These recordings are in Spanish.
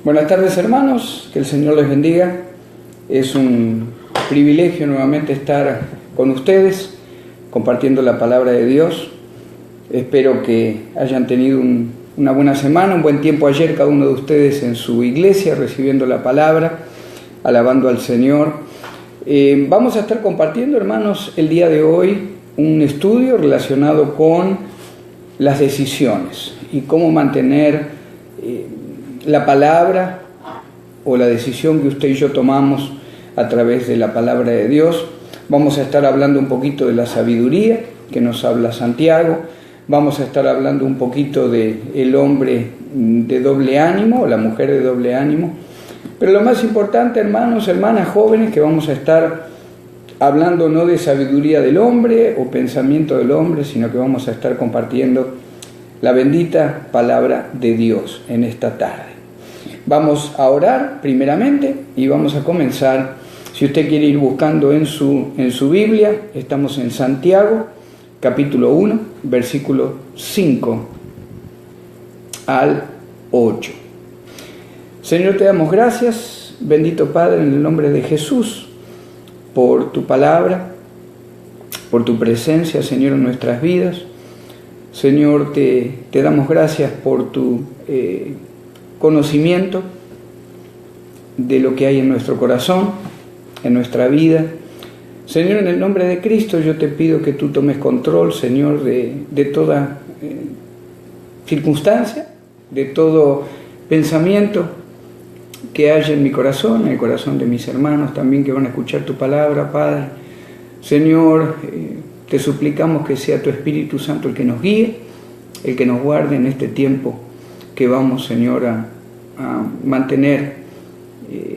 Buenas tardes, hermanos, que el Señor les bendiga. Es un privilegio nuevamente estar con ustedes compartiendo la palabra de Dios. Espero que hayan tenido una buena semana, un buen tiempo ayer cada uno de ustedes en su iglesia recibiendo la palabra, alabando al Señor. Vamos a estar compartiendo, hermanos, el día de hoy un estudio relacionado con las decisiones y cómo mantener la palabra o la decisión que usted y yo tomamos a través de la palabra de Dios. Vamos a estar hablando un poquito de la sabiduría que nos habla Santiago. Vamos a estar hablando un poquito del hombre de doble ánimo o la mujer de doble ánimo. Pero lo más importante, hermanos, hermanas jóvenes, que vamos a estar hablando no de sabiduría del hombre o pensamiento del hombre, sino que vamos a estar compartiendo la bendita palabra de Dios en esta tarde. Vamos a orar primeramente y vamos a comenzar. Si usted quiere ir buscando en su Biblia, estamos en Santiago, capítulo 1, versículo 5 al 8. Señor, te damos gracias, bendito Padre, en el nombre de Jesús, por tu palabra, por tu presencia, Señor, en nuestras vidas. Señor, te damos gracias por tu conocimiento de lo que hay en nuestro corazón, en nuestra vida. Señor, en el nombre de Cristo yo te pido que tú tomes control, Señor, de toda circunstancia, de todo pensamiento que haya en mi corazón, en el corazón de mis hermanos también que van a escuchar tu palabra, Padre. Señor, te suplicamos que sea tu Espíritu Santo el que nos guíe, el que nos guarde en este tiempo que vamos, Señor, a mantener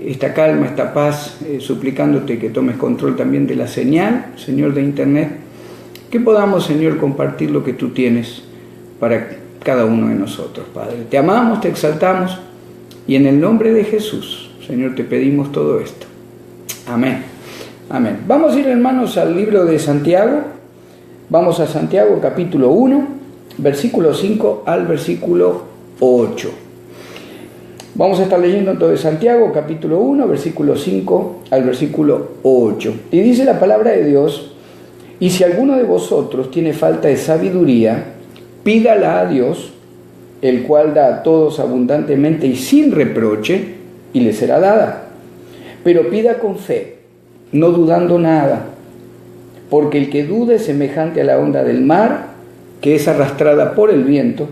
esta calma, esta paz, suplicándote que tomes control también de la señal, Señor, de Internet, que podamos, Señor, compartir lo que tú tienes para cada uno de nosotros, Padre. Te amamos, te exaltamos y en el nombre de Jesús, Señor, te pedimos todo esto. Amén. Amén. Vamos a ir, hermanos, al libro de Santiago. Vamos a Santiago capítulo 1, versículo 5 al versículo 8. Vamos a estar leyendo entonces Santiago capítulo 1, versículo 5 al versículo 8. Y dice la palabra de Dios: y si alguno de vosotros tiene falta de sabiduría, pídala a Dios, el cual da a todos abundantemente y sin reproche, y le será dada. Pero pida con fe, no dudando nada, porque el que duda es semejante a la onda del mar, que es arrastrada por el viento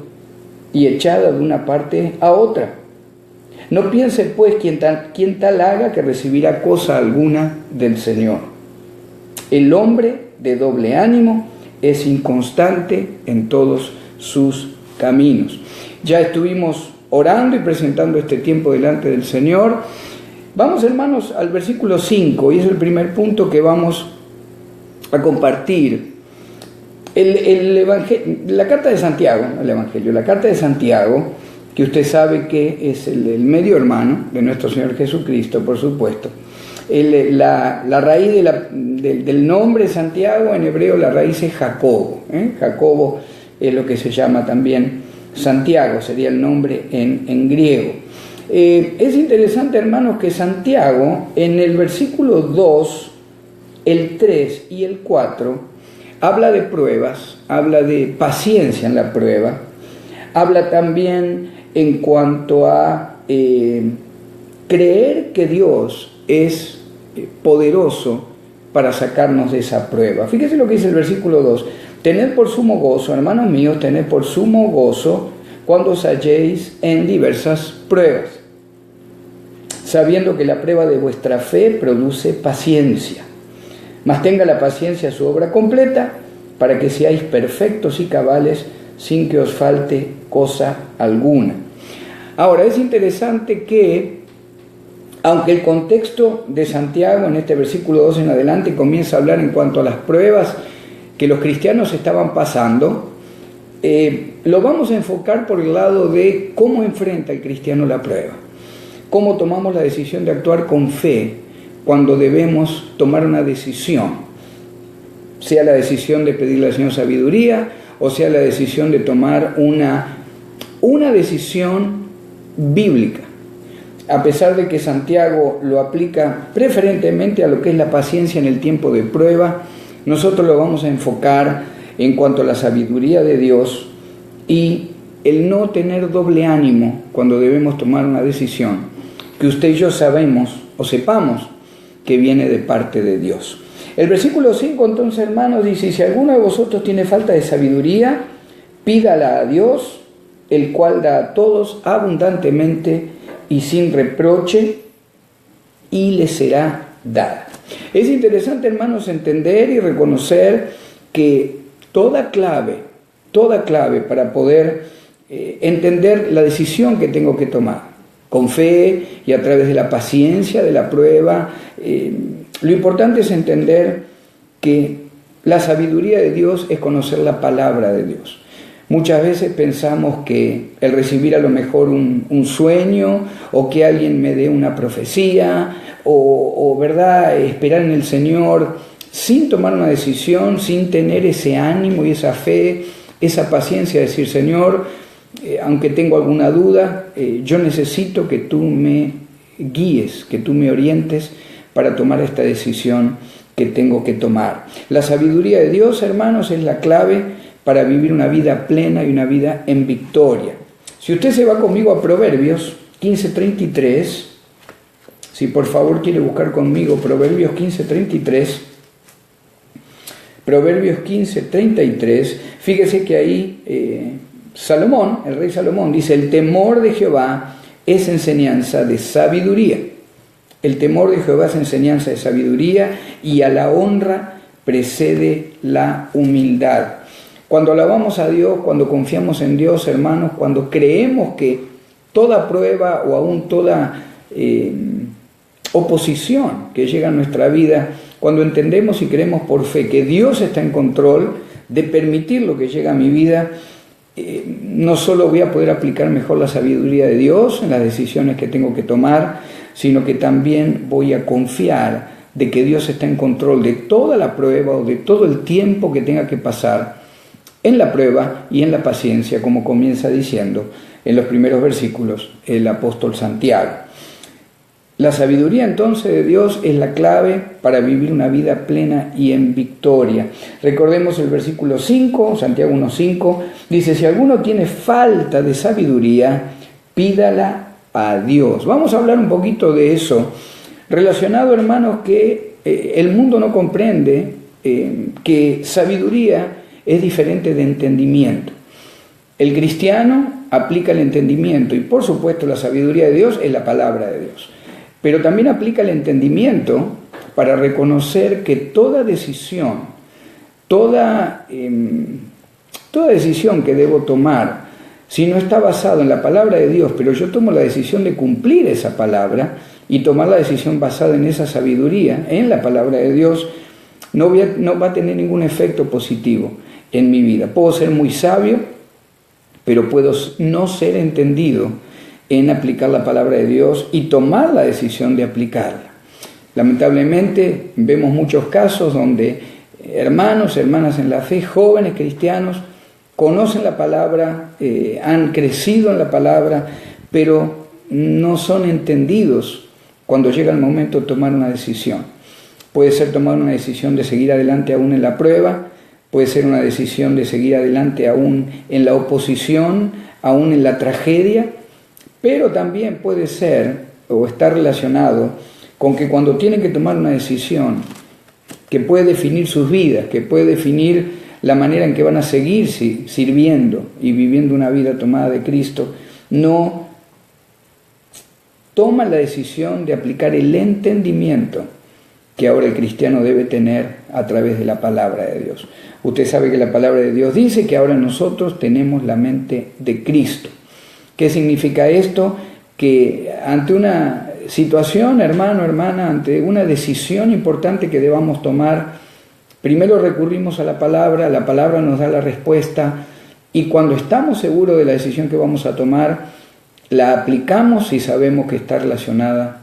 y echada de una parte a otra. No piense pues quien tal haga que recibirá cosa alguna del Señor. El hombre de doble ánimo es inconstante en todos sus caminos. Ya estuvimos orando y presentando este tiempo delante del Señor. Vamos, hermanos, al versículo 5, y es el primer punto que vamos a compartir. La carta de Santiago, la carta de Santiago, que usted sabe que es el medio hermano de nuestro Señor Jesucristo, por supuesto. La raíz del nombre Santiago, en hebreo la raíz es Jacobo. Jacobo es lo que se llama también Santiago, sería el nombre en griego. Es interesante, hermanos, que Santiago en el versículo 2, el 3 y el 4 habla de pruebas, habla de paciencia en la prueba, habla también en cuanto a creer que Dios es poderoso para sacarnos de esa prueba. Fíjese lo que dice el versículo 2: tened por sumo gozo, hermanos míos, tened por sumo gozo cuando os halléis en diversas pruebas, sabiendo que la prueba de vuestra fe produce paciencia. Mas tenga la paciencia su obra completa, para que seáis perfectos y cabales, sin que os falte cosa alguna. Ahora, es interesante que, aunque el contexto de Santiago en este versículo 2 en adelante comienza a hablar en cuanto a las pruebas que los cristianos estaban pasando, lo vamos a enfocar por el lado de cómo enfrenta el cristiano la prueba, cómo tomamos la decisión de actuar con fe cuando debemos tomar una decisión, sea la decisión de pedirle al Señor sabiduría o sea la decisión de tomar una decisión bíblica. a pesar de que Santiago lo aplica preferentemente a lo que es la paciencia en el tiempo de prueba, nosotros lo vamos a enfocar en cuanto a la sabiduría de Dios y el no tener doble ánimo cuando debemos tomar una decisión que usted y yo sabemos o sepamos que viene de parte de Dios. El versículo 5 entonces, hermanos, dice: si alguno de vosotros tiene falta de sabiduría, pídala a Dios, el cual da a todos abundantemente y sin reproche, y le será dada. Es interesante, hermanos, entender y reconocer que toda clave para poder entender la decisión que tengo que tomar, con fe y a través de la paciencia, de la prueba, lo importante es entender que la sabiduría de Dios es conocer la palabra de Dios. Muchas veces pensamos que el recibir a lo mejor un sueño o que alguien me dé una profecía o ¿verdad?, esperar en el Señor sin tomar una decisión, sin tener ese ánimo y esa fe, esa paciencia de decir: Señor, aunque tengo alguna duda, yo necesito que tú me guíes, que tú me orientes para tomar esta decisión que tengo que tomar. La sabiduría de Dios, hermanos, es la clave para vivir una vida plena y una vida en victoria. Si usted se va conmigo a Proverbios 15:33, si por favor quiere buscar conmigo Proverbios 15:33, Proverbios 15:33, fíjese que ahí Salomón, el rey Salomón, dice: el temor de Jehová es enseñanza de sabiduría. El temor de Jehová es enseñanza de sabiduría, y a la honra precede la humildad. Cuando alabamos a Dios, cuando confiamos en Dios, hermanos, cuando creemos que toda prueba o aún toda oposición que llega a nuestra vida, cuando entendemos y creemos por fe que Dios está en control de permitir lo que llega a mi vida, no solo voy a poder aplicar mejor la sabiduría de Dios en las decisiones que tengo que tomar, sino que también voy a confiar de que Dios está en control de toda la prueba o de todo el tiempo que tenga que pasar en la prueba y en la paciencia, como comienza diciendo en los primeros versículos el apóstol Santiago. La sabiduría entonces de Dios es la clave para vivir una vida plena y en victoria. Recordemos el versículo 5, Santiago 1:5, dice: si alguno tiene falta de sabiduría, pídala a Dios. Vamos a hablar un poquito de eso, relacionado, hermanos, que el mundo no comprende que sabiduría es diferente de entendimiento. El cristiano aplica el entendimiento y, por supuesto, la sabiduría de Dios es la palabra de Dios. Pero también aplica el entendimiento para reconocer que toda decisión, toda decisión que debo tomar, si no está basado en la palabra de Dios, pero yo tomo la decisión de cumplir esa palabra y tomar la decisión basada en esa sabiduría, en la palabra de Dios, no va a tener ningún efecto positivo en mi vida. Puedo ser muy sabio, pero puedo no ser entendido en aplicar la palabra de Dios y tomar la decisión de aplicarla. Lamentablemente vemos muchos casos donde hermanos, hermanas en la fe, jóvenes cristianos, conocen la palabra, han crecido en la palabra, pero no son entendidos cuando llega el momento de tomar una decisión. Puede ser tomar una decisión de seguir adelante aún en la prueba, puede ser una decisión de seguir adelante aún en la oposición, aún en la tragedia, pero también puede ser o estar relacionado con que cuando tienen que tomar una decisión que puede definir sus vidas, que puede definir la manera en que van a seguir sirviendo y viviendo una vida tomada de Cristo, no toman la decisión de aplicar el entendimiento que ahora el cristiano debe tener a través de la palabra de Dios. Usted sabe que la palabra de Dios dice que ahora nosotros tenemos la mente de Cristo. ¿Qué significa esto? Que ante una situación, hermano, hermana, ante una decisión importante que debamos tomar, primero recurrimos a la palabra nos da la respuesta, y cuando estamos seguros de la decisión que vamos a tomar, la aplicamos y sabemos que está relacionada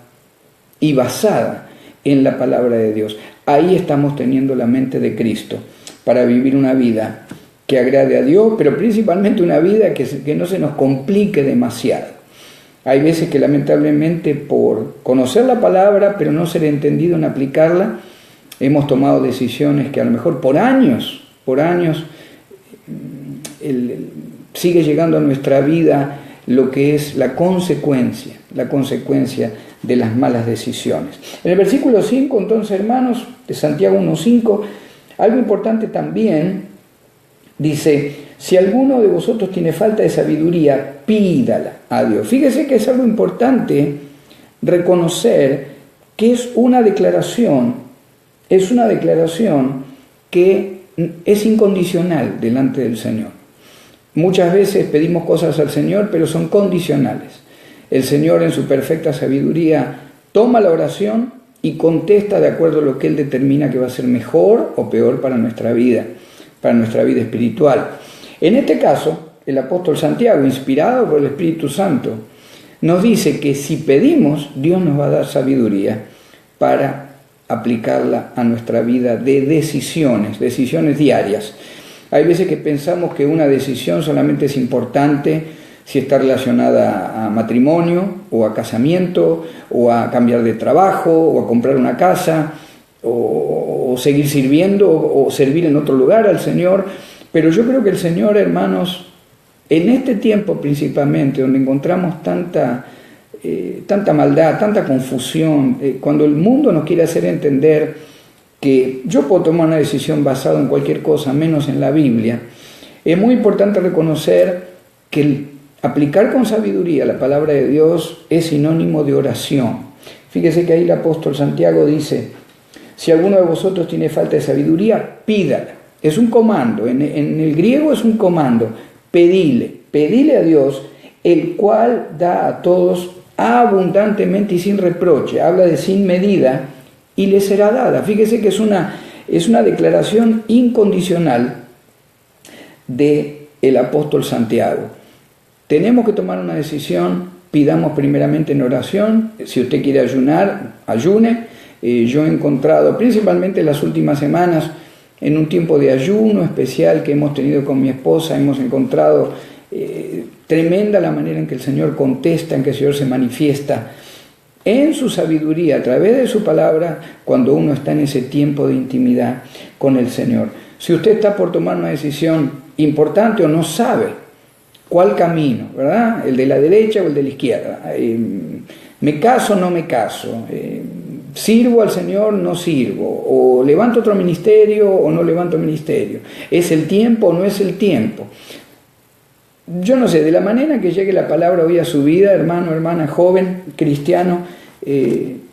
y basada en la palabra de Dios. Ahí estamos teniendo la mente de Cristo para vivir una vida que agrade a Dios, pero principalmente una vida que no se nos complique demasiado. Hay veces que lamentablemente por conocer la palabra, pero no ser entendido en aplicarla, hemos tomado decisiones que a lo mejor por años, sigue llegando a nuestra vida lo que es la consecuencia de las malas decisiones. En el versículo 5, entonces, hermanos, de Santiago 1:5, algo importante también, dice: si alguno de vosotros tiene falta de sabiduría, pídala a Dios. Fíjese que es algo importante reconocer que es una declaración que es incondicional delante del Señor. Muchas veces pedimos cosas al Señor, pero son condicionales. El Señor, en su perfecta sabiduría, toma la oración y contesta de acuerdo a lo que Él determina que va a ser mejor o peor para nuestra vida espiritual. En este caso, el apóstol Santiago, inspirado por el Espíritu Santo, nos dice que si pedimos, Dios nos va a dar sabiduría para aplicarla a nuestra vida de decisiones diarias. Hay veces que pensamos que una decisión solamente es importante si está relacionada a matrimonio o a casamiento o a cambiar de trabajo o a comprar una casa o seguir sirviendo o servir en otro lugar al Señor. Pero yo creo que el Señor, hermanos, en este tiempo principalmente, donde encontramos tanta maldad, tanta confusión, cuando el mundo nos quiere hacer entender que yo puedo tomar una decisión basada en cualquier cosa, menos en la Biblia, es muy importante reconocer que el aplicar con sabiduría la palabra de Dios es sinónimo de oración. Fíjese que ahí el apóstol Santiago dice: si alguno de vosotros tiene falta de sabiduría, pídala. Es un comando, en el griego es un comando: pedile a Dios, el cual da a todos abundantemente y sin reproche. Habla de sin medida, y le será dada. Fíjese que es una declaración incondicional del apóstol Santiago. Tenemos que tomar una decisión, pidamos primeramente en oración. Si usted quiere ayunar, ayune. Yo he encontrado, principalmente en las últimas semanas, en un tiempo de ayuno especial que hemos tenido con mi esposa, hemos encontrado tremenda la manera en que el Señor contesta, en que el Señor se manifiesta en su sabiduría, a través de su palabra, cuando uno está en ese tiempo de intimidad con el Señor. Si usted está por tomar una decisión importante o no sabe cuál camino, ¿verdad? El de la derecha o el de la izquierda. ¿Me caso o no me caso? ¿Sirvo al Señor o no sirvo? ¿O levanto otro ministerio o no levanto ministerio? ¿Es el tiempo o no es el tiempo? Yo no sé, de la manera en que llegue la palabra hoy a su vida, hermano, hermana, joven, cristiano,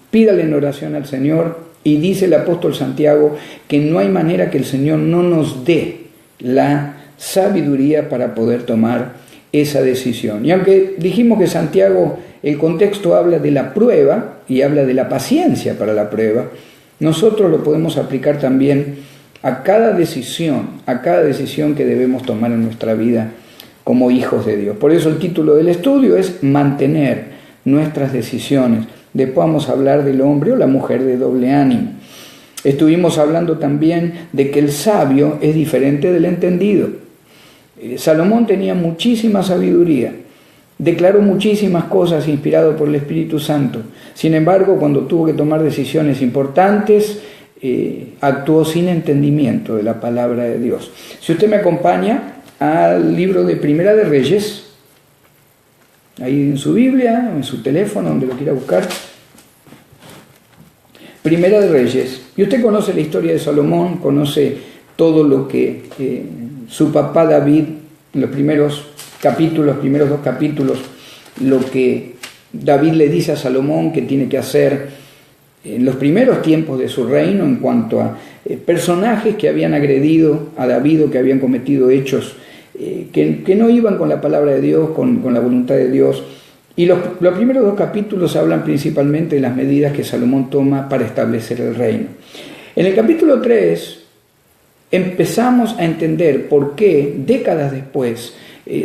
pídale en oración al Señor. Y dice el apóstol Santiago que no hay manera que el Señor no nos dé la sabiduría para poder tomar esa decisión. Y aunque dijimos que Santiago, el contexto habla de la prueba y habla de la paciencia para la prueba, nosotros lo podemos aplicar también a cada decisión que debemos tomar en nuestra vida como hijos de Dios. Por eso el título del estudio es mantener nuestras decisiones. Después vamos a hablar del hombre o la mujer de doble ánimo. Estuvimos hablando también de que el sabio es diferente del entendido. Salomón tenía muchísima sabiduría, declaró muchísimas cosas inspirado por el Espíritu Santo. Sin embargo, cuando tuvo que tomar decisiones importantes, actuó sin entendimiento de la palabra de Dios. Si usted me acompaña al libro de Primera de Reyes, ahí en su Biblia, en su teléfono, donde lo quiera buscar. Primera de Reyes. Y usted conoce la historia de Salomón, conoce todo lo que su papá David, en los primeros dos capítulos, lo que David le dice a Salomón que tiene que hacer en los primeros tiempos de su reino en cuanto a personajes que habían agredido a David o que habían cometido hechos que no iban con la palabra de Dios, con la voluntad de Dios. Y los primeros dos capítulos hablan principalmente de las medidas que Salomón toma para establecer el reino. En el capítulo 3 empezamos a entender por qué, décadas después,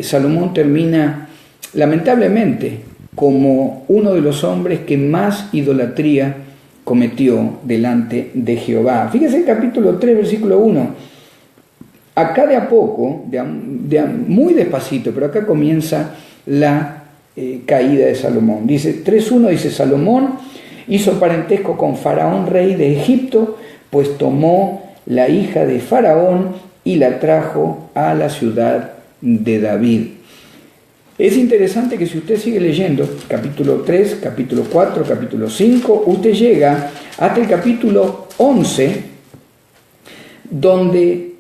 Salomón termina, lamentablemente, como uno de los hombres que más idolatría cometió delante de Jehová. Fíjese el capítulo 3, versículo 1. Acá de a poco, muy despacito, pero acá comienza la caída de Salomón. Dice 3.1, dice: Salomón hizo parentesco con Faraón, rey de Egipto, pues tomó la hija de Faraón y la trajo a la ciudad de David. Es interesante que si usted sigue leyendo capítulo 3, capítulo 4, capítulo 5, usted llega hasta el capítulo 11, donde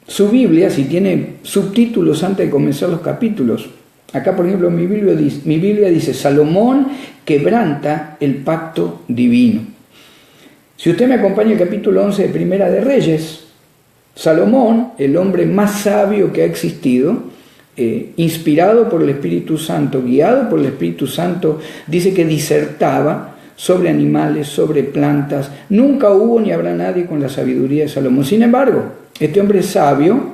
su Biblia, si tiene subtítulos antes de comenzar los capítulos, acá por ejemplo mi Biblia dice: Salomón quebranta el pacto divino. Si usted me acompaña al capítulo 11 de Primera de Reyes, Salomón, el hombre más sabio que ha existido, inspirado por el Espíritu Santo, guiado por el Espíritu Santo, dice que disertaba sobre animales, sobre plantas. Nunca hubo ni habrá nadie con la sabiduría de Salomón. Sin embargo, este hombre sabio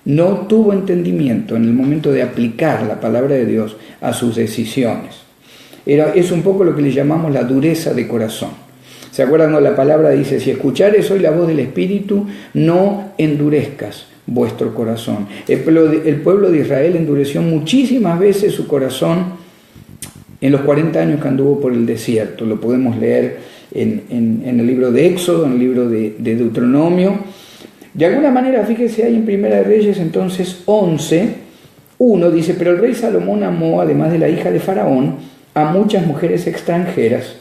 no tuvo entendimiento en el momento de aplicar la palabra de Dios a sus decisiones. Es un poco lo que le llamamos la dureza de corazón. ¿Se acuerdan? La palabra dice: si escuchares hoy la voz del Espíritu, no endurezcas vuestro corazón. El pueblo de Israel endureció muchísimas veces su corazón en los 40 años que anduvo por el desierto. Lo podemos leer en el libro de Éxodo, en el libro de Deuteronomio. De alguna manera, fíjese ahí en Primera de Reyes, entonces 11:1 dice: pero el rey Salomón amó, además de la hija de Faraón, a muchas mujeres extranjeras,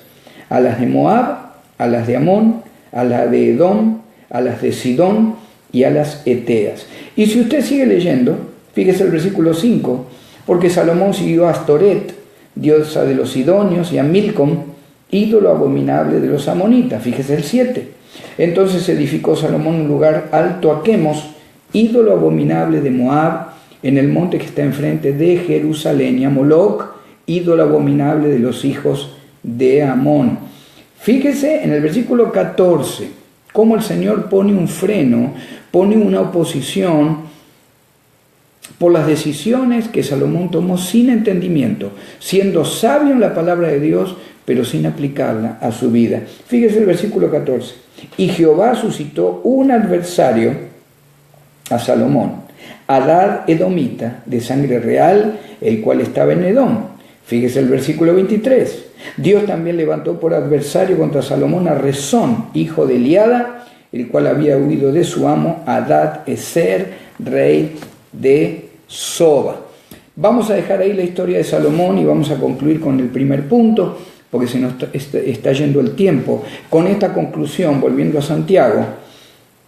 a las de Moab, a las de Amón, a las de Edom, a las de Sidón y a las Eteas. Y si usted sigue leyendo, fíjese el versículo 5: porque Salomón siguió a Astoret, diosa de los sidonios, y a Milcom, ídolo abominable de los amonitas. Fíjese el 7: entonces edificó Salomón un lugar alto a Quemos, ídolo abominable de Moab, en el monte que está enfrente de Jerusalén, y a Moloc, ídolo abominable de los hijos de Amón. Fíjese en el versículo 14 cómo el Señor pone un freno, pone una oposición por las decisiones que Salomón tomó sin entendimiento, siendo sabio en la palabra de Dios, pero sin aplicarla a su vida. Fíjese el versículo 14: y Jehová suscitó un adversario a Salomón, Hadad edomita, de sangre real, el cual estaba en Edom. Fíjese el versículo 23: Dios también levantó por adversario contra Salomón a Rezón, hijo de Eliada, el cual había huido de su amo Hadad Ezer, rey de Soba. Vamos a dejar ahí la historia de Salomón y vamos a concluir con el primer punto, porque se nos está yendo el tiempo. Con esta conclusión, volviendo a Santiago,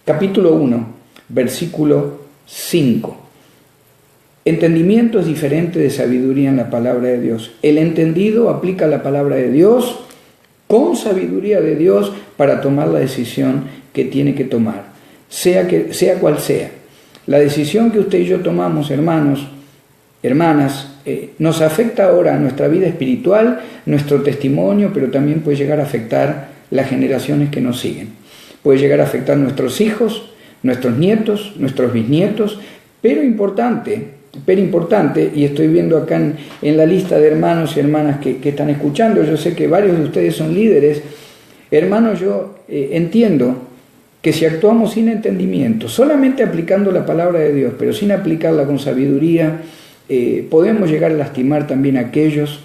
capítulo 1, versículo 5. Entendimiento es diferente de sabiduría en la palabra de Dios. El entendido aplica la palabra de Dios con sabiduría de Dios para tomar la decisión que tiene que tomar, sea cual sea. La decisión que usted y yo tomamos, hermanos, hermanas, nos afecta ahora a nuestra vida espiritual, nuestro testimonio, pero también puede llegar a afectar las generaciones que nos siguen. Puede llegar a afectar nuestros hijos, nuestros nietos, nuestros bisnietos, pero importante, y estoy viendo acá en la lista de hermanos y hermanas que están escuchando, yo sé que varios de ustedes son líderes. Hermanos, yo entiendo que si actuamos sin entendimiento, solamente aplicando la palabra de Dios, pero sin aplicarla con sabiduría, podemos llegar a lastimar también a aquellos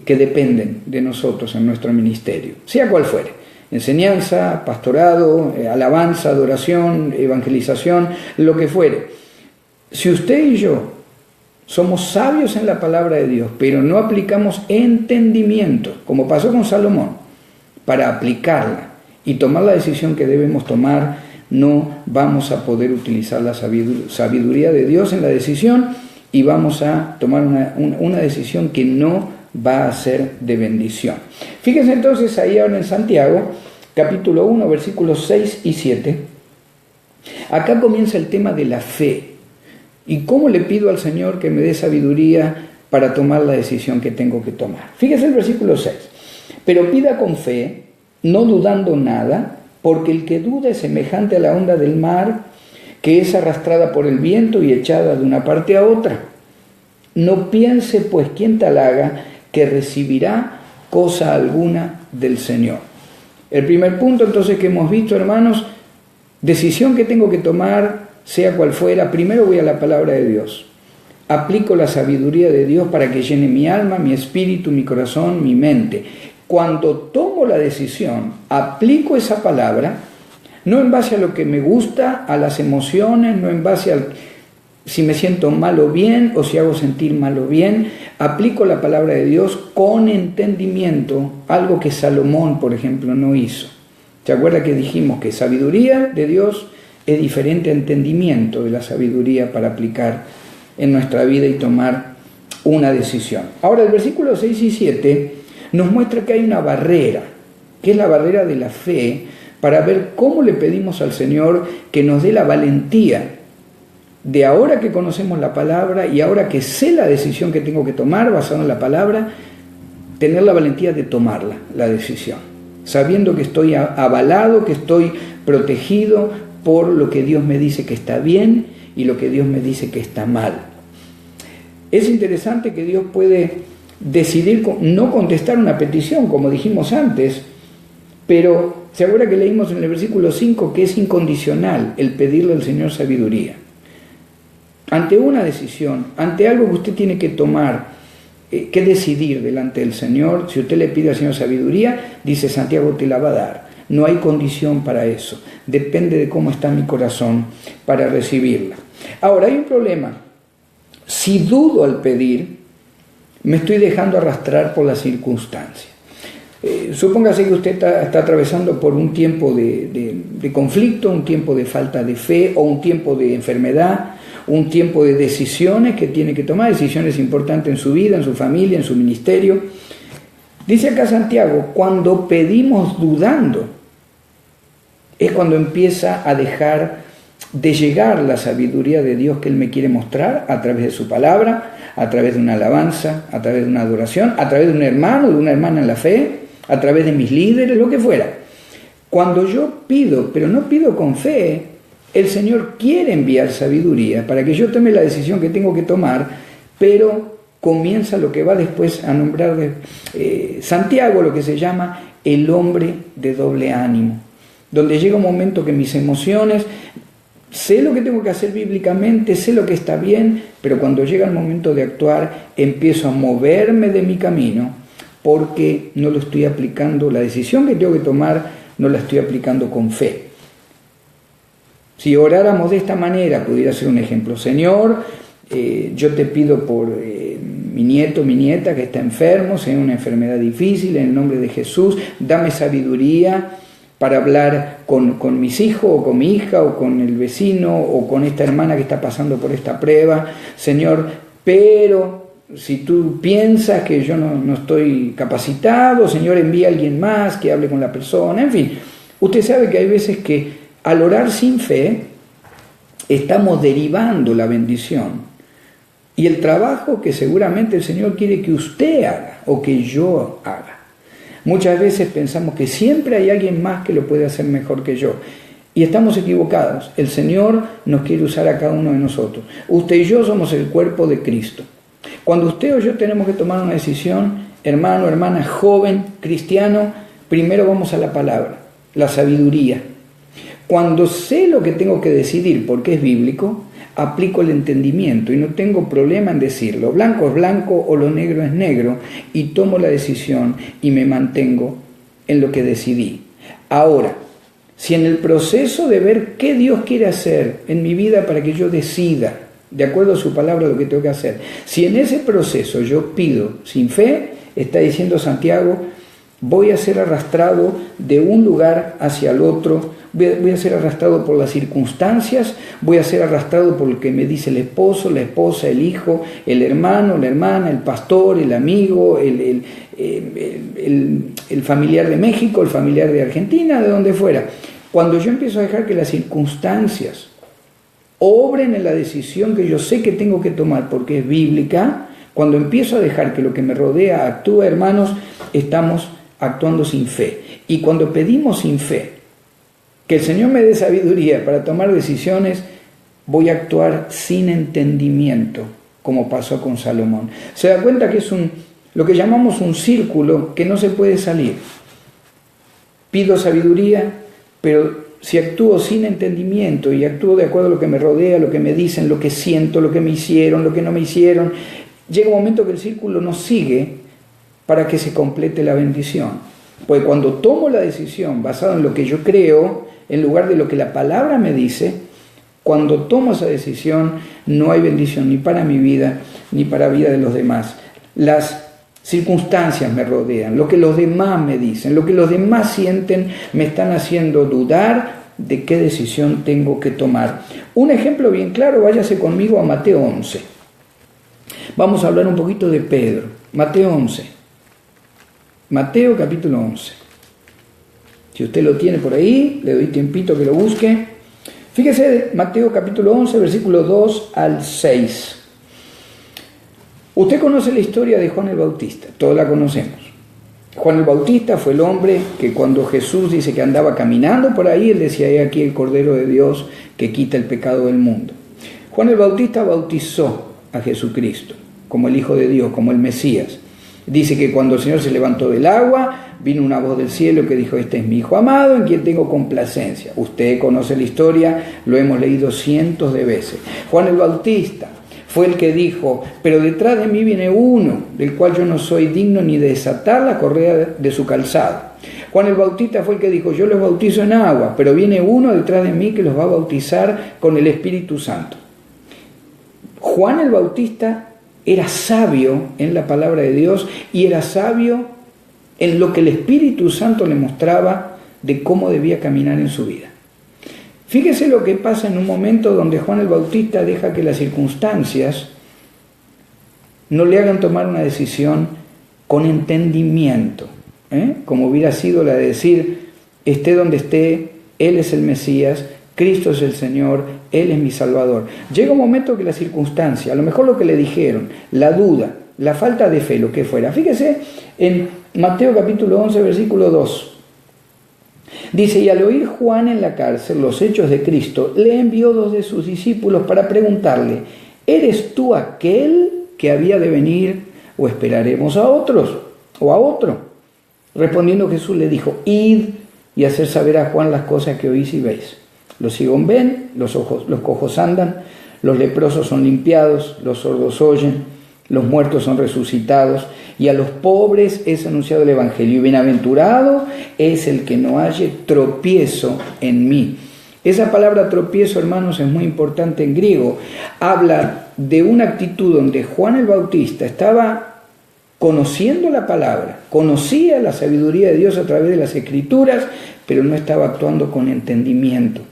que dependen de nosotros en nuestro ministerio, sea cual fuere: enseñanza, pastorado, alabanza, adoración, evangelización, lo que fuere. Si usted y yo somos sabios en la palabra de Dios, pero no aplicamos entendimiento, como pasó con Salomón, para aplicarla y tomar la decisión que debemos tomar, no vamos a poder utilizar la sabiduría de Dios en la decisión y vamos a tomar una decisión que no va a ser de bendición. Fíjense entonces ahí ahora en Santiago, capítulo 1, versículos 6 y 7. Acá comienza el tema de la fe. ¿Y cómo le pido al Señor que me dé sabiduría para tomar la decisión que tengo que tomar? Fíjese el versículo 6. Pero pida con fe, no dudando nada, porque el que duda es semejante a la onda del mar, que es arrastrada por el viento y echada de una parte a otra. No piense, pues, quien tal haga, que recibirá cosa alguna del Señor. El primer punto, entonces, que hemos visto, hermanos: decisión que tengo que tomar, sea cual fuera, primero voy a la palabra de Dios. aplico la sabiduría de Dios para que llene mi alma, mi espíritu, mi corazón, mi mente. Cuando tomo la decisión, aplico esa palabra, no en base a lo que me gusta, a las emociones, no en base a si me siento mal o bien, o si hago sentir mal o bien, aplico la palabra de Dios con entendimiento, algo que Salomón, por ejemplo, no hizo. ¿Se acuerda que dijimos que sabiduría de Dios es diferente a entendimiento de la sabiduría para aplicar en nuestra vida y tomar una decisión? Ahora, el versículo 6 y 7 nos muestra que hay una barrera, que es la barrera de la fe, para ver cómo le pedimos al Señor que nos dé la valentía de ahora que conocemos la palabra y ahora que sé la decisión que tengo que tomar basada en la palabra, tener la valentía de tomarla, la decisión, sabiendo que estoy avalado, que estoy protegido por lo que Dios me dice que está bien y lo que Dios me dice que está mal. Es interesante que Dios puede decidir no contestar una petición, como dijimos antes, pero se acuerda que leímos en el versículo 5 que es incondicional el pedirle al Señor sabiduría. Ante una decisión, ante algo que usted tiene que tomar, que decidir delante del Señor, si usted le pide al Señor sabiduría, dice Santiago, te la va a dar. No hay condición para eso. Depende de cómo está mi corazón para recibirla. Ahora, hay un problema. Si dudo al pedir, me estoy dejando arrastrar por las circunstancias. Supóngase que usted está atravesando por un tiempo de conflicto, un tiempo de falta de fe o un tiempo de enfermedad, un tiempo de decisiones que tiene que tomar, decisiones importantes en su vida, en su familia, en su ministerio. Dice acá Santiago, cuando pedimos dudando, es cuando empieza a dejar de llegar la sabiduría de Dios que Él me quiere mostrar a través de su palabra, a través de una alabanza, a través de una adoración, a través de un hermano, de una hermana en la fe, a través de mis líderes, lo que fuera. Cuando yo pido, pero no pido con fe, el Señor quiere enviar sabiduría para que yo tome la decisión que tengo que tomar, pero comienza lo que va después a nombrar Santiago, lo que se llama el hombre de doble ánimo, donde llega un momento que mis emociones, sé lo que tengo que hacer bíblicamente, sé lo que está bien, pero cuando llega el momento de actuar, empiezo a moverme de mi camino, porque no lo estoy aplicando, la decisión que tengo que tomar no la estoy aplicando con fe. Si oráramos de esta manera, pudiera ser un ejemplo. Señor, yo te pido por mi nieto, mi nieta que está enfermo, sea una enfermedad difícil, en el nombre de Jesús, dame sabiduría para hablar con mis hijos o con mi hija o con el vecino o con esta hermana que está pasando por esta prueba. Señor, pero si tú piensas que yo no estoy capacitado, Señor, envía a alguien más que hable con la persona. En fin, usted sabe que hay veces que al orar sin fe, estamos derivando la bendición y el trabajo que seguramente el Señor quiere que usted haga o que yo haga. Muchas veces pensamos que siempre hay alguien más que lo puede hacer mejor que yo. Y estamos equivocados. El Señor nos quiere usar a cada uno de nosotros. Usted y yo somos el cuerpo de Cristo. Cuando usted o yo tenemos que tomar una decisión, hermano, hermana, joven, cristiano, primero vamos a la palabra, la sabiduría. Cuando sé lo que tengo que decidir, porque es bíblico, aplico el entendimiento y no tengo problema en decirlo. Blanco es blanco o lo negro es negro y tomo la decisión y me mantengo en lo que decidí. Ahora, si en el proceso de ver qué Dios quiere hacer en mi vida para que yo decida, de acuerdo a su palabra, lo que tengo que hacer, si en ese proceso yo pido sin fe, está diciendo Santiago, voy a ser arrastrado de un lugar hacia el otro, voy a ser arrastrado por las circunstancias, voy a ser arrastrado por lo que me dice el esposo, la esposa, el hijo, el hermano, la hermana, el pastor, el amigo, el familiar de México, el familiar de Argentina, de donde fuera. Cuando yo empiezo a dejar que las circunstancias obren en la decisión que yo sé que tengo que tomar porque es bíblica, cuando empiezo a dejar que lo que me rodea actúe, hermanos, estamos actuando sin fe. Y cuando pedimos sin fe, que el Señor me dé sabiduría para tomar decisiones, voy a actuar sin entendimiento, como pasó con Salomón. Se da cuenta que es lo que llamamos un círculo que no se puede salir. Pido sabiduría, pero si actúo sin entendimiento y actúo de acuerdo a lo que me rodea, lo que me dicen, lo que siento, lo que me hicieron, lo que no me hicieron, llega un momento que el círculo no sigue para que se complete la bendición. Pues cuando tomo la decisión basada en lo que yo creo, en lugar de lo que la palabra me dice, cuando tomo esa decisión no hay bendición ni para mi vida ni para la vida de los demás. Las circunstancias me rodean, lo que los demás me dicen, lo que los demás sienten me están haciendo dudar de qué decisión tengo que tomar. Un ejemplo bien claro, váyase conmigo a Mateo 11. Vamos a hablar un poquito de Pedro. Mateo 11. Mateo capítulo 11. Si usted lo tiene por ahí, le doy tiempito que lo busque. Fíjese, Mateo capítulo 11, versículo 2 al 6. Usted conoce la historia de Juan el Bautista, todos la conocemos. Juan el Bautista fue el hombre que cuando Jesús dice que andaba caminando por ahí, él decía, he aquí el Cordero de Dios que quita el pecado del mundo. Juan el Bautista bautizó a Jesucristo como el Hijo de Dios, como el Mesías. Dice que cuando el Señor se levantó del agua, vino una voz del cielo que dijo, este es mi Hijo amado, en quien tengo complacencia. Usted conoce la historia, lo hemos leído cientos de veces. Juan el Bautista fue el que dijo, pero detrás de mí viene uno, del cual yo no soy digno ni de desatar la correa de su calzado. Juan el Bautista fue el que dijo, yo los bautizo en agua, pero viene uno detrás de mí que los va a bautizar con el Espíritu Santo. Juan el Bautista era sabio en la palabra de Dios y era sabio en lo que el Espíritu Santo le mostraba de cómo debía caminar en su vida. Fíjese lo que pasa en un momento donde Juan el Bautista deja que las circunstancias no le hagan tomar una decisión con entendimiento, como hubiera sido la de decir, esté donde esté, Él es el Mesías, Cristo es el Señor, Él es mi Salvador. Llega un momento que la circunstancia, a lo mejor lo que le dijeron, la duda, la falta de fe, lo que fuera. Fíjese en Mateo capítulo 11, versículo 2. Dice, y al oír Juan en la cárcel los hechos de Cristo, le envió 2 de sus discípulos para preguntarle, ¿eres tú aquel que había de venir o esperaremos a otros o a otro? Respondiendo Jesús le dijo, id y hacer saber a Juan las cosas que oís y veis. Los ciegos ven, los cojos andan, los leprosos son limpiados, los sordos oyen, los muertos son resucitados, y a los pobres es anunciado el Evangelio. Y bienaventurado es el que no halle tropiezo en mí. Esa palabra tropiezo, hermanos, es muy importante en griego. Habla de una actitud donde Juan el Bautista estaba conociendo la palabra, conocía la sabiduría de Dios a través de las Escrituras, pero no estaba actuando con entendimiento.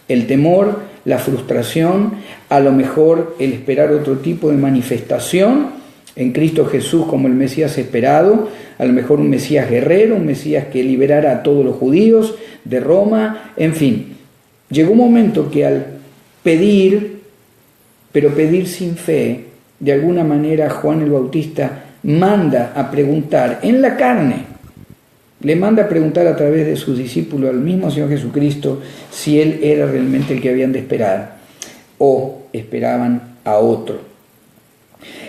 El temor, la frustración, a lo mejor el esperar otro tipo de manifestación en Cristo Jesús como el Mesías esperado, a lo mejor un Mesías guerrero, un Mesías que liberara a todos los judíos de Roma, en fin. Llegó un momento que al pedir, pero pedir sin fe, de alguna manera Juan el Bautista manda a preguntar en la carne, le manda a preguntar a través de sus discípulos al mismo Señor Jesucristo si Él era realmente el que habían de esperar o esperaban a otro.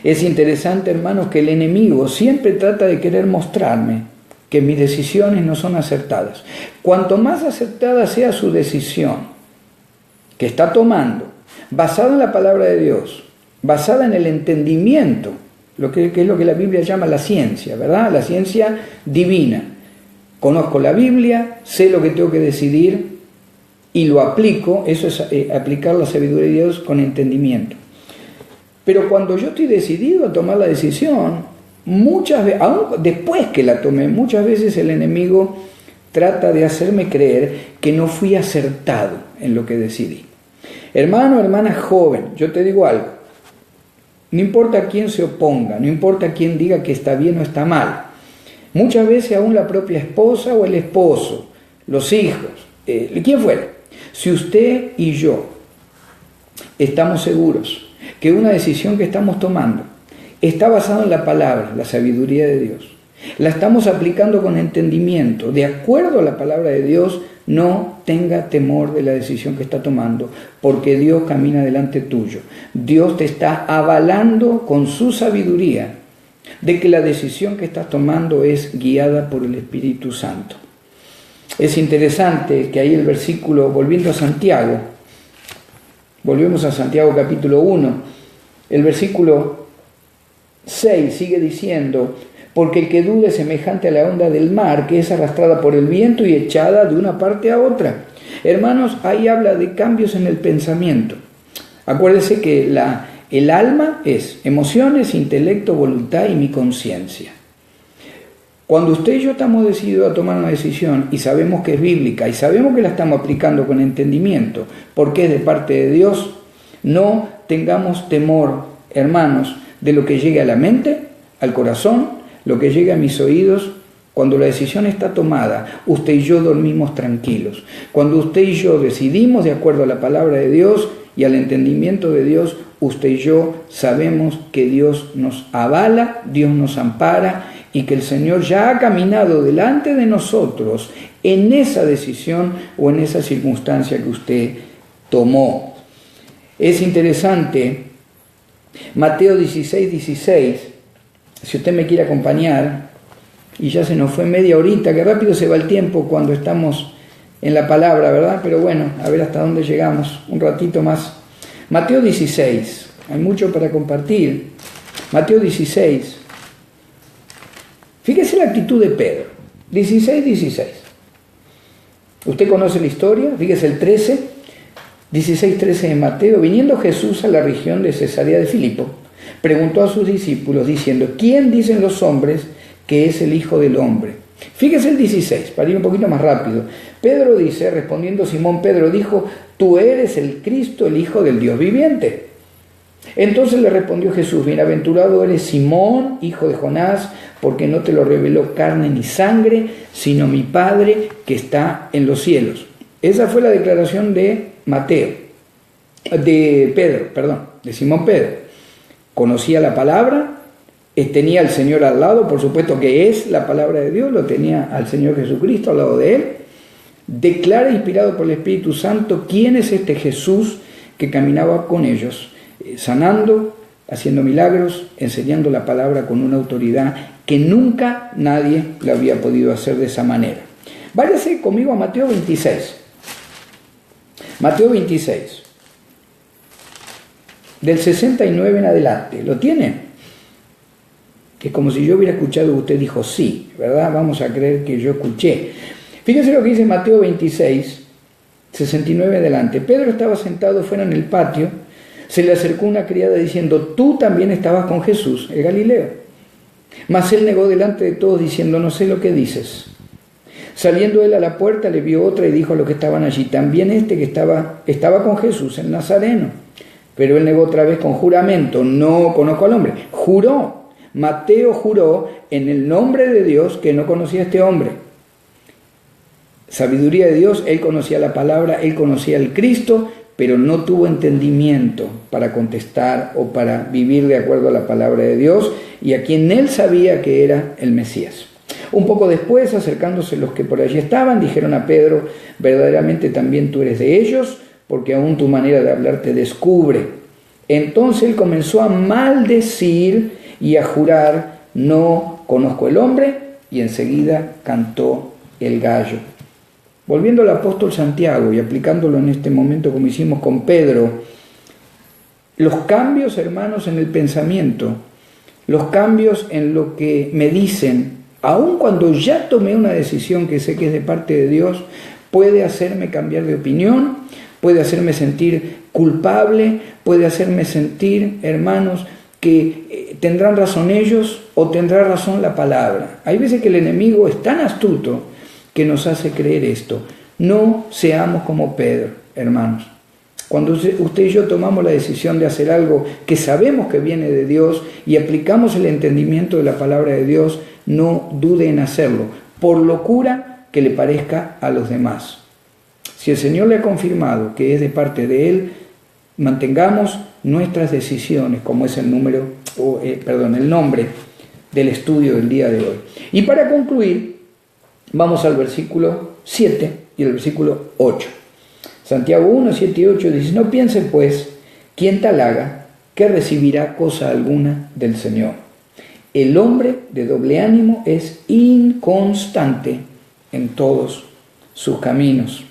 Es interesante, hermanos, que el enemigo siempre trata de querer mostrarme que mis decisiones no son acertadas. Cuanto más acertada sea su decisión que está tomando, basada en la palabra de Dios, basada en el entendimiento, lo que es lo que la Biblia llama la ciencia, ¿verdad? La ciencia divina. Conozco la Biblia, sé lo que tengo que decidir y lo aplico. Eso es aplicar la sabiduría de Dios con entendimiento. Pero cuando yo estoy decidido a tomar la decisión, muchas veces, aún después que la tomé, muchas veces el enemigo trata de hacerme creer que no fui acertado en lo que decidí. Hermano, hermana joven, yo te digo algo. No importa quién se oponga, no importa quién diga que está bien o está mal. Muchas veces aún la propia esposa o el esposo, los hijos, quien fuera. Si usted y yo estamos seguros que una decisión que estamos tomando está basada en la palabra, la sabiduría de Dios, la estamos aplicando con entendimiento, de acuerdo a la palabra de Dios, no tenga temor de la decisión que está tomando, porque Dios camina delante tuyo. Dios te está avalando con su sabiduría de que la decisión que estás tomando es guiada por el Espíritu Santo. Es interesante que ahí el versículo, volviendo a Santiago, volvemos a Santiago capítulo 1, el versículo 6 sigue diciendo: porque el que duda es semejante a la onda del mar, que es arrastrada por el viento y echada de una parte a otra. Hermanos, ahí habla de cambios en el pensamiento. Acuérdense que el alma es emociones, intelecto, voluntad y mi conciencia. Cuando usted y yo estamos decididos a tomar una decisión y sabemos que es bíblica y sabemos que la estamos aplicando con entendimiento porque es de parte de Dios, no tengamos temor, hermanos, de lo que llegue a la mente, al corazón, lo que llegue a mis oídos. Cuando la decisión está tomada, usted y yo dormimos tranquilos. Cuando usted y yo decidimos de acuerdo a la palabra de Dios y al entendimiento de Dios, usted y yo sabemos que Dios nos avala, Dios nos ampara y que el Señor ya ha caminado delante de nosotros en esa decisión o en esa circunstancia que usted tomó. Es interesante, Mateo 16:16, si usted me quiere acompañar, y ya se nos fue media horita, que rápido se va el tiempo cuando estamos en la palabra, ¿verdad? Pero bueno, a ver hasta dónde llegamos, un ratito más. Mateo 16, hay mucho para compartir. Mateo 16. Fíjese la actitud de Pedro. 16:16. Usted conoce la historia, fíjese el 13, 16:13 de Mateo. Viniendo Jesús a la región de Cesarea de Filipo, preguntó a sus discípulos diciendo: ¿quién dicen los hombres que es el Hijo del Hombre? Fíjese el 16, para ir un poquito más rápido. Pedro dice, respondiendo Simón Pedro, dijo: tú eres el Cristo, el Hijo del Dios viviente. Entonces le respondió Jesús: bienaventurado eres Simón, hijo de Jonás, porque no te lo reveló carne ni sangre, sino mi Padre que está en los cielos. Esa fue la declaración de de Simón Pedro. Conocía la palabra, tenía al Señor al lado, por supuesto que es la palabra de Dios, lo tenía al Señor Jesucristo al lado de él. Declara, inspirado por el Espíritu Santo, quién es este Jesús que caminaba con ellos, sanando, haciendo milagros, enseñando la palabra con una autoridad que nunca nadie lo había podido hacer de esa manera. Váyase conmigo a Mateo 26. Mateo 26. Del 69 en adelante. ¿Lo tiene? Que es como si yo hubiera escuchado que usted dijo sí, ¿verdad? Vamos a creer que yo escuché. Fíjense lo que dice Mateo 26, 69 en adelante. Pedro estaba sentado fuera en el patio. Se le acercó una criada diciendo: tú también estabas con Jesús, el Galileo. Mas él negó delante de todos diciendo: no sé lo que dices. Saliendo él a la puerta, le vio otra y dijo a los que estaban allí: también este que estaba con Jesús, el Nazareno. Pero él negó otra vez con juramento: no conozco al hombre. Juró, Mateo juró en el nombre de Dios que no conocía a este hombre. Sabiduría de Dios, él conocía la palabra, él conocía al Cristo, pero no tuvo entendimiento para contestar o para vivir de acuerdo a la palabra de Dios y a quien él sabía que era el Mesías. Un poco después, acercándose los que por allí estaban, dijeron a Pedro: verdaderamente también tú eres de ellos, porque aún tu manera de hablar te descubre. Entonces él comenzó a maldecir y a jurar: no conozco el hombre, y enseguida cantó el gallo. Volviendo al apóstol Santiago y aplicándolo en este momento como hicimos con Pedro, los cambios, hermanos, en el pensamiento, los cambios en lo que me dicen, aun cuando ya tomé una decisión que sé que es de parte de Dios, puede hacerme cambiar de opinión, puede hacerme sentir culpable, puede hacerme sentir, hermanos, que tendrán razón ellos o tendrá razón la palabra. Hay veces que el enemigo es tan astuto que nos hace creer esto. No seamos como Pedro, hermanos. Cuando usted y yo tomamos la decisión de hacer algo que sabemos que viene de Dios y aplicamos el entendimiento de la palabra de Dios, no dude en hacerlo, por locura que le parezca a los demás. Si el Señor le ha confirmado que es de parte de Él, mantengamos nuestras decisiones, como es el nombre del estudio del día de hoy. Y para concluir, vamos al versículo 7 y el versículo 8. Santiago 1, 7 y 8 dice: no piense pues quien tal haga que recibirá cosa alguna del Señor. El hombre de doble ánimo es inconstante en todos sus caminos.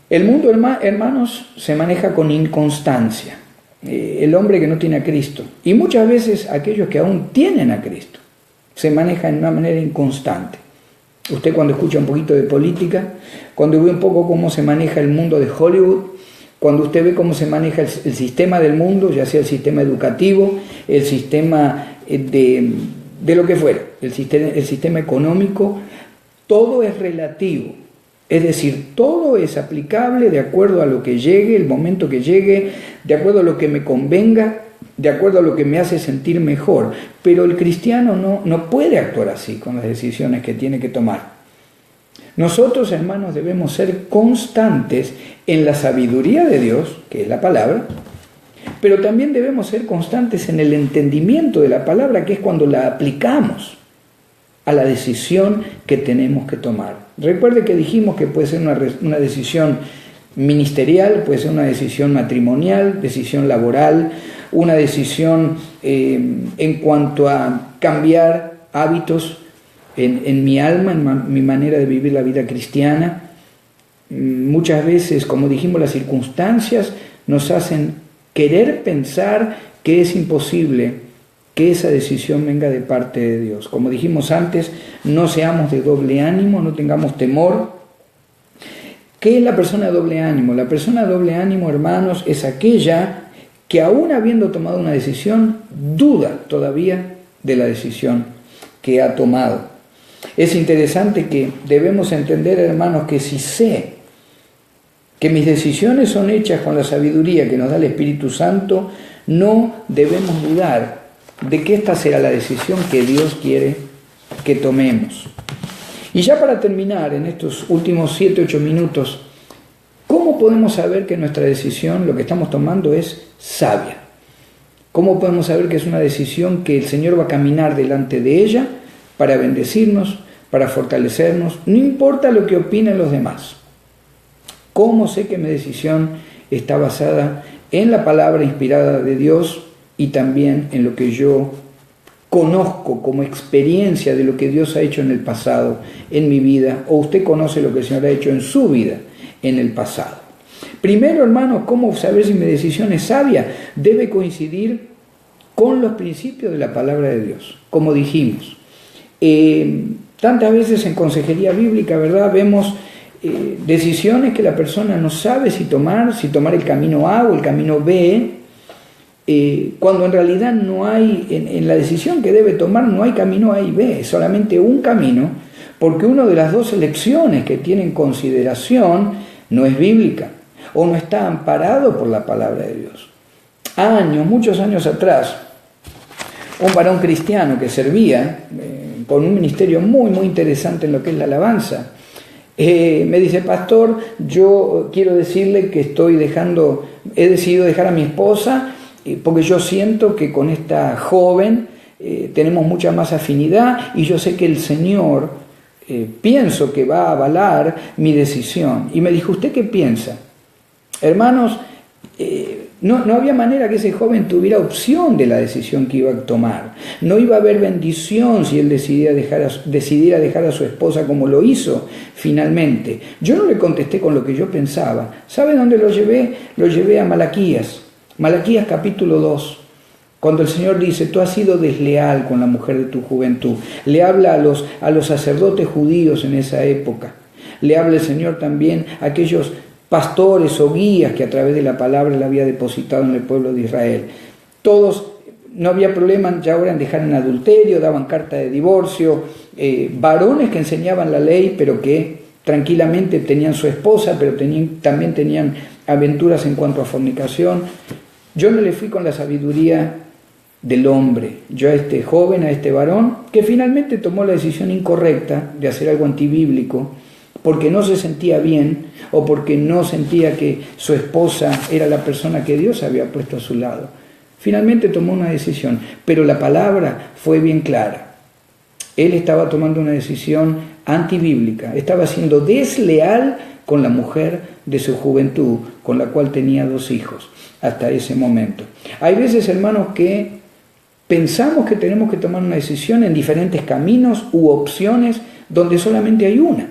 El mundo, hermanos, se maneja con inconstancia. El hombre que no tiene a Cristo, y muchas veces aquellos que aún tienen a Cristo, se manejan de una manera inconstante. Usted cuando escucha un poquito de política, cuando ve un poco cómo se maneja el mundo de Hollywood, cuando usted ve cómo se maneja el sistema del mundo, ya sea el sistema educativo, el sistema de lo que fuera, el sistema económico, todo es relativo. Es decir, todo es aplicable de acuerdo a lo que llegue, el momento que llegue, de acuerdo a lo que me convenga, de acuerdo a lo que me hace sentir mejor. Pero el cristiano no puede actuar así con las decisiones que tiene que tomar. Nosotros, hermanos, debemos ser constantes en la sabiduría de Dios, que es la palabra, pero también debemos ser constantes en el entendimiento de la palabra, que es cuando la aplicamos a la decisión que tenemos que tomar. Recuerde que dijimos que puede ser una decisión ministerial, puede ser una decisión matrimonial, decisión laboral, una decisión en cuanto a cambiar hábitos en mi alma, en mi manera de vivir la vida cristiana. Muchas veces, como dijimos, las circunstancias nos hacen querer pensar que es imposible que esa decisión venga de parte de Dios. Como dijimos antes, no seamos de doble ánimo, no tengamos temor. ¿Qué es la persona de doble ánimo? La persona de doble ánimo, hermanos, es aquella que aún habiendo tomado una decisión, duda todavía de la decisión que ha tomado. Es interesante que debemos entender, hermanos, que si sé que mis decisiones son hechas con la sabiduría que nos da el Espíritu Santo, no debemos dudar de que esta será la decisión que Dios quiere que tomemos. Y ya para terminar, en estos últimos 7-8 minutos, ¿cómo podemos saber que nuestra decisión, lo que estamos tomando, es sabia? ¿Cómo podemos saber que es una decisión que el Señor va a caminar delante de ella para bendecirnos, para fortalecernos? No importa lo que opinen los demás. ¿Cómo sé que mi decisión está basada en la palabra inspirada de Dios y también en lo que yo conozco como experiencia de lo que Dios ha hecho en el pasado, en mi vida, o usted conoce lo que el Señor ha hecho en su vida, en el pasado? Primero, hermanos, ¿cómo saber si mi decisión es sabia? Debe coincidir con los principios de la palabra de Dios, como dijimos. Tantas veces en consejería bíblica, ¿verdad?, vemos decisiones que la persona no sabe si tomar el camino A o el camino B, cuando en realidad no hay, en la decisión que debe tomar no hay camino A y B, es solamente un camino, porque una de las dos elecciones que tiene en consideración no es bíblica o no está amparado por la palabra de Dios. Muchos años atrás, un varón cristiano que servía con un ministerio muy, muy interesante en lo que es la alabanza, me dice: pastor, yo quiero decirle que he decidido dejar a mi esposa porque yo siento que con esta joven tenemos mucha más afinidad y yo sé que el Señor pienso que va a avalar mi decisión. Y me dijo: ¿usted qué piensa? Hermanos, no había manera que ese joven tuviera opción de la decisión que iba a tomar. No iba a haber bendición si él decidiera dejar a su esposa como lo hizo finalmente. Yo no le contesté con lo que yo pensaba. ¿Sabe dónde lo llevé? Lo llevé a Malaquías. Malaquías capítulo 2. Cuando el Señor dice: tú has sido desleal con la mujer de tu juventud. Le habla a los sacerdotes judíos en esa época. Le habla el Señor también a aquellos pastores o guías que a través de la palabra le había depositado en el pueblo de Israel. Todos, no había problema ya ahora en dejar en adulterio, daban carta de divorcio, varones que enseñaban la ley, pero que tranquilamente tenían su esposa, pero también tenían aventuras en cuanto a fornicación. Yo no le fui con la sabiduría del hombre, yo a este joven, a este varón, que finalmente tomó la decisión incorrecta de hacer algo antibíblico, porque no se sentía bien o porque no sentía que su esposa era la persona que Dios había puesto a su lado. Finalmente tomó una decisión, pero la palabra fue bien clara. Él estaba tomando una decisión antibíblica, estaba siendo desleal con la mujer de su juventud, con la cual tenía 2 hijos hasta ese momento. Hay veces, hermanos, que pensamos que tenemos que tomar una decisión en diferentes caminos u opciones donde solamente hay una.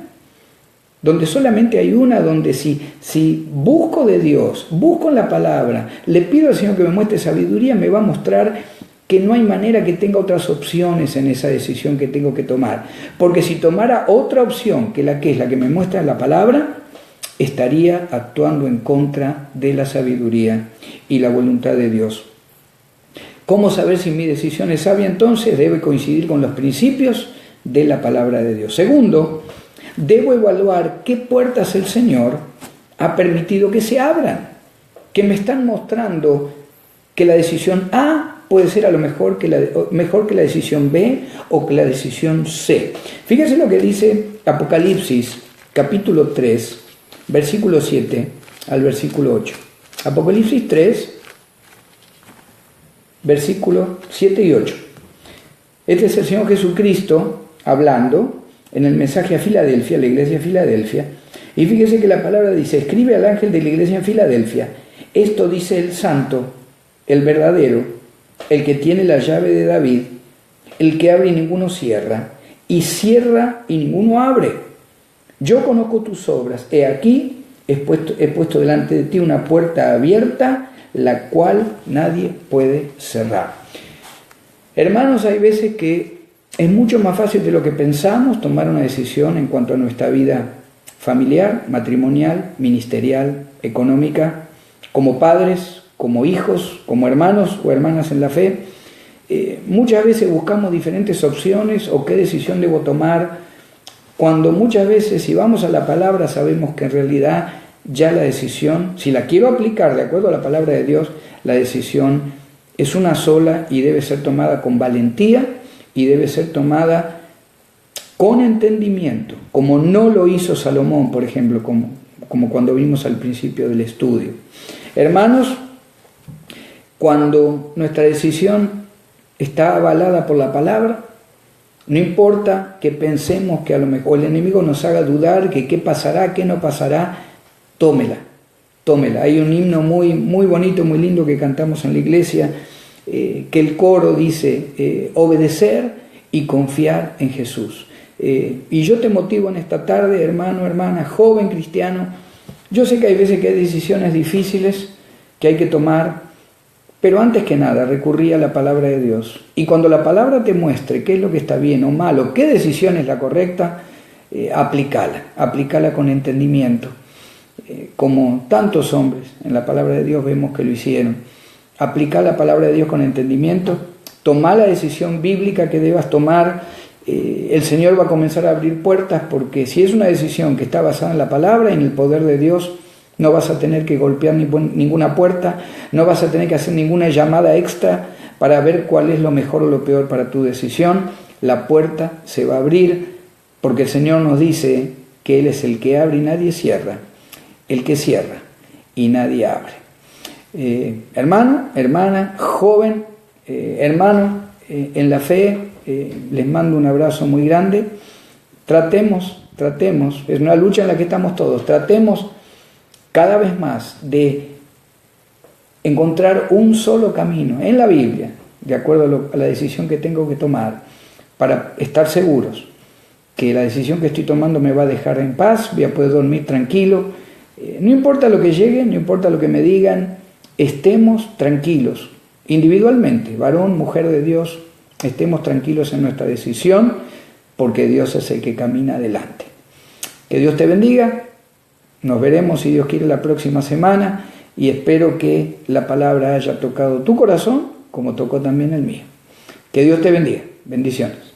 donde solamente hay una, donde si busco de Dios, busco en la palabra, le pido al Señor que me muestre sabiduría, me va a mostrar que no hay manera que tenga otras opciones en esa decisión que tengo que tomar. Porque si tomara otra opción, que es la que me muestra la palabra, estaría actuando en contra de la sabiduría y la voluntad de Dios. ¿Cómo saber si mi decisión es sabia? Entonces debe coincidir con los principios de la palabra de Dios. Segundo, debo evaluar qué puertas el Señor ha permitido que se abran, que me están mostrando que la decisión A puede ser a lo mejor que la decisión B o que la decisión C. Fíjense lo que dice Apocalipsis, capítulo 3, versículo 7 al versículo 8. Apocalipsis 3, versículos 7 y 8. Este es el Señor Jesucristo hablando en el mensaje a Filadelfia, la iglesia de Filadelfia. Y fíjese que la palabra dice: escribe al ángel de la iglesia en Filadelfia, esto dice el santo, el verdadero, el que tiene la llave de David, el que abre y ninguno cierra, y cierra y ninguno abre. Yo conozco tus obras, he aquí, he puesto delante de ti una puerta abierta, la cual nadie puede cerrar. Hermanos, hay veces que es mucho más fácil de lo que pensamos tomar una decisión en cuanto a nuestra vida familiar, matrimonial, ministerial, económica, como padres, como hijos, como hermanos o hermanas en la fe. Muchas veces buscamos diferentes opciones o qué decisión debo tomar, cuando muchas veces, si vamos a la palabra, sabemos que en realidad ya la decisión, si la quiero aplicar de acuerdo a la palabra de Dios, la decisión es una sola y debe ser tomada con valentía y debe ser tomada con entendimiento, como no lo hizo Salomón, por ejemplo, como cuando vimos al principio del estudio. Hermanos, cuando nuestra decisión está avalada por la palabra, no importa que pensemos que a lo mejor el enemigo nos haga dudar, que qué pasará, qué no pasará, tómela. Hay un himno muy, muy bonito, muy lindo que cantamos en la iglesia, que el coro dice, obedecer y confiar en Jesús. Y yo te motivo en esta tarde, hermano, hermana, joven cristiano. Yo sé que hay veces que hay decisiones difíciles que hay que tomar, pero antes que nada recurrí a la palabra de Dios. Y cuando la palabra te muestre qué es lo que está bien o malo, qué decisión es la correcta, aplícala con entendimiento. Como tantos hombres en la palabra de Dios vemos que lo hicieron. Aplicar la palabra de Dios con entendimiento, tomar la decisión bíblica que debas tomar. El Señor va a comenzar a abrir puertas, porque si es una decisión que está basada en la palabra y en el poder de Dios, no vas a tener que golpear ninguna puerta, no vas a tener que hacer ninguna llamada extra para ver cuál es lo mejor o lo peor para tu decisión. La puerta se va a abrir, porque el Señor nos dice que Él es el que abre y nadie cierra, el que cierra y nadie abre. Hermano, hermana, joven, hermano en la fe, les mando un abrazo muy grande. Tratemos, es una lucha en la que estamos todos, tratemos cada vez más de encontrar un solo camino en la Biblia, de acuerdo a la decisión que tengo que tomar, para estar seguros que la decisión que estoy tomando me va a dejar en paz, voy a poder dormir tranquilo. No importa lo que llegue, no importa lo que me digan, estemos tranquilos, individualmente, varón, mujer de Dios, estemos tranquilos en nuestra decisión, porque Dios es el que camina adelante. Que Dios te bendiga. Nos veremos, si Dios quiere, la próxima semana, y espero que la palabra haya tocado tu corazón como tocó también el mío. Que Dios te bendiga. Bendiciones.